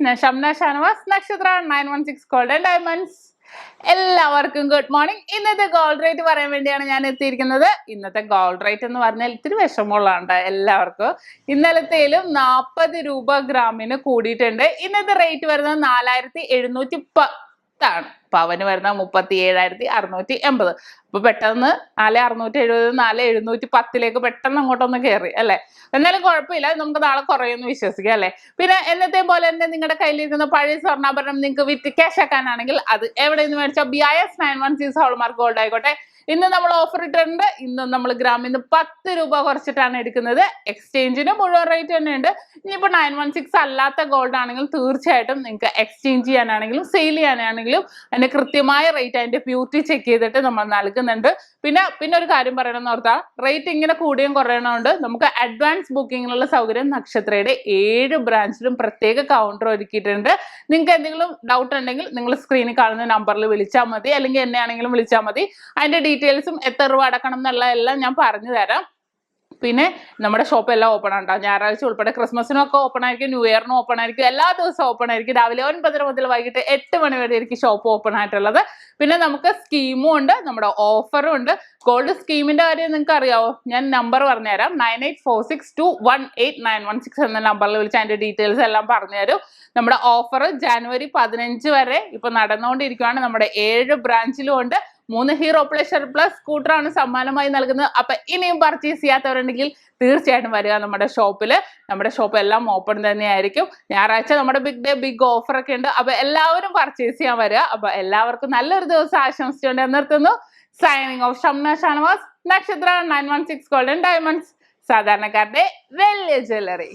ഞാൻ ഷംന ഷാനവാസ്, നക്ഷത്ര 916 golden diamonds. എല്ലാവർക്കും ഗുഡ് മോർണിംഗ്. ഇന്നത്തെ ഗോൾഡ് റേറ്റ് പറയാൻ വേണ്ടിയാണ് ഞാൻ എത്തിയിരിക്കുന്നത്. ഇന്നത്തെ ഗോൾഡ് റേറ്റ് എന്ന് പറഞ്ഞാൽ ഇത്തിരി വിഷമമുള്ളതാണ് എല്ലാവർക്കും. ഇന്നലത്തേലും 40 രൂപ ഗ്രാമിന് കൂടിയിട്ടുണ്ട്. ഇന്നത്തെ റേറ്റ് വരുന്നത് 4710 ആണ്. പവന് വരുന്ന 37,680. അപ്പൊ പെട്ടെന്ന് 4670 4710 പെട്ടെന്ന് അങ്ങോട്ടൊന്ന് കയറി അല്ലെ. എന്നാലും കുഴപ്പമില്ല, നമുക്ക് നാളെ കുറയുമെന്ന് വിശ്വസിക്കാം അല്ലെ. പിന്നെ എന്നത്തെ പോലെ തന്നെ നിങ്ങളുടെ കയ്യിലിരിക്കുന്ന പഴയ സ്വർണ്ണാഭരണം നിങ്ങൾക്ക് ക്യാഷ് ആക്കാനാണെങ്കിൽ അത് എവിടെ നിന്ന് മേടിച്ചാൽ BIS 916 ഹോൾമാർക്ക് ഗോൾഡ് ആയിക്കോട്ടെ. ഇന്ന് നമ്മൾ ഓഫർ ഇട്ടിട്ടുണ്ട്. ഇന്ന് നമ്മൾ ഗ്രാമിന് 10 രൂപ കുറച്ചിട്ടാണ് എടുക്കുന്നത്. എക്സ്ചേഞ്ചിന് മുഴുവൻ റേറ്റ് തന്നെയുണ്ട്. ഇനിയിപ്പോൾ 916 അല്ലാത്ത ഗോൾഡ് ആണെങ്കിൽ തീർച്ചയായിട്ടും നിങ്ങൾക്ക് എക്സ്ചേഞ്ച് ചെയ്യാനാണെങ്കിലും സെയിൽ ചെയ്യാനാണെങ്കിലും അതിന്റെ കൃത്യമായ റേറ്റ്, അതിന്റെ പ്യൂരിറ്റി ചെക്ക് ചെയ്തിട്ട് നമ്മൾ നൽകുന്നുണ്ട്. പിന്നെ ഒരു കാര്യം പറയണമെന്ന് ഓർത്താൽ, റേറ്റ് ഇങ്ങനെ കൂടിയും കുറയണമുണ്ട്. നമുക്ക് അഡ്വാൻസ് ബുക്കിങ്ങിനുള്ള സൗകര്യം നക്ഷത്രയുടെ 7 ബ്രാഞ്ചിലും പ്രത്യേക കൗണ്ടർ ഒരുക്കിയിട്ടുണ്ട്. നിങ്ങൾക്ക് എന്തെങ്കിലും ഡൗട്ട് ഉണ്ടെങ്കിൽ നിങ്ങൾ സ്ക്രീനിൽ കാണുന്ന നമ്പറിൽ വിളിച്ചാൽ മതി, അല്ലെങ്കിൽ എന്നെ ആണെങ്കിലും വിളിച്ചാൽ മതി. അതിന്റെ ഡീറ്റെയിൽസും എത്ര രൂപ അടക്കണം എന്നുള്ള എല്ലാം ഞാൻ പറഞ്ഞു തരാം. പിന്നെ നമ്മുടെ ഷോപ്പ് എല്ലാം ഓപ്പൺ ഉണ്ടാവും. ഞായറാഴ്ച ഉൾപ്പെടെ ക്രിസ്മസിനൊക്കെ ഓപ്പൺ ആയിരിക്കും, ന്യൂ ഇയറിനും ഓപ്പൺ ആയിരിക്കും, എല്ലാ ദിവസവും ഓപ്പൺ ആയിരിക്കും. രാവിലെ 9 മുതൽ വൈകിട്ട് 8 മണി വരെ ആയിരിക്കും ഷോപ്പ് ഓപ്പൺ ആയിട്ടുള്ളത്. പിന്നെ നമുക്ക് സ്കീമും ഉണ്ട്, നമ്മുടെ ഓഫറും ഉണ്ട്. ഗോൾഡ് സ്കീമിന്റെ കാര്യം നിങ്ങൾക്ക് അറിയാവോ? ഞാൻ നമ്പർ പറഞ്ഞുതരാം. 9846218916 എന്ന നമ്പറിൽ വിളിച്ച് അതിന്റെ ഡീറ്റെയിൽസ് എല്ലാം പറഞ്ഞുതരും. നമ്മുടെ ഓഫർ ജനുവരി 15 വരെ ഇപ്പൊ നടന്നുകൊണ്ടിരിക്കുകയാണ്. നമ്മുടെ 7 ബ്രാഞ്ചിലും ഉണ്ട്. 3 ഹീറോ പ്ലഷർ പ്ലസ് സ്കൂട്ടറാണ് സമ്മാനമായി നൽകുന്നത്. അപ്പൊ ഇനിയും പർച്ചേസ് ചെയ്യാത്തവരുണ്ടെങ്കിൽ തീർച്ചയായിട്ടും വരിക നമ്മുടെ ഷോപ്പിൽ. നമ്മുടെ ഷോപ്പ് എല്ലാം ഓപ്പൺ തന്നെയായിരിക്കും. ഞായറാഴ്ച നമ്മുടെ ബിഗ് ഡേ ബിഗ് ഓഫർ ഒക്കെ ഉണ്ട്. അപ്പൊ എല്ലാവരും പർച്ചേസ് ചെയ്യാൻ വരിക. അപ്പൊ എല്ലാവർക്കും നല്ലൊരു ദിവസം ആശംസിച്ചുകൊണ്ട് നിർത്തുന്നു. സൈനിങ് ഓഫ് ഷംന ഷാനവാസ്, നക്ഷത്ര 916 ഗോൾഡൻ ഡയമണ്ട്സ്, സാധാരണക്കാരുടെ വലിയ ജ്വല്ലറി.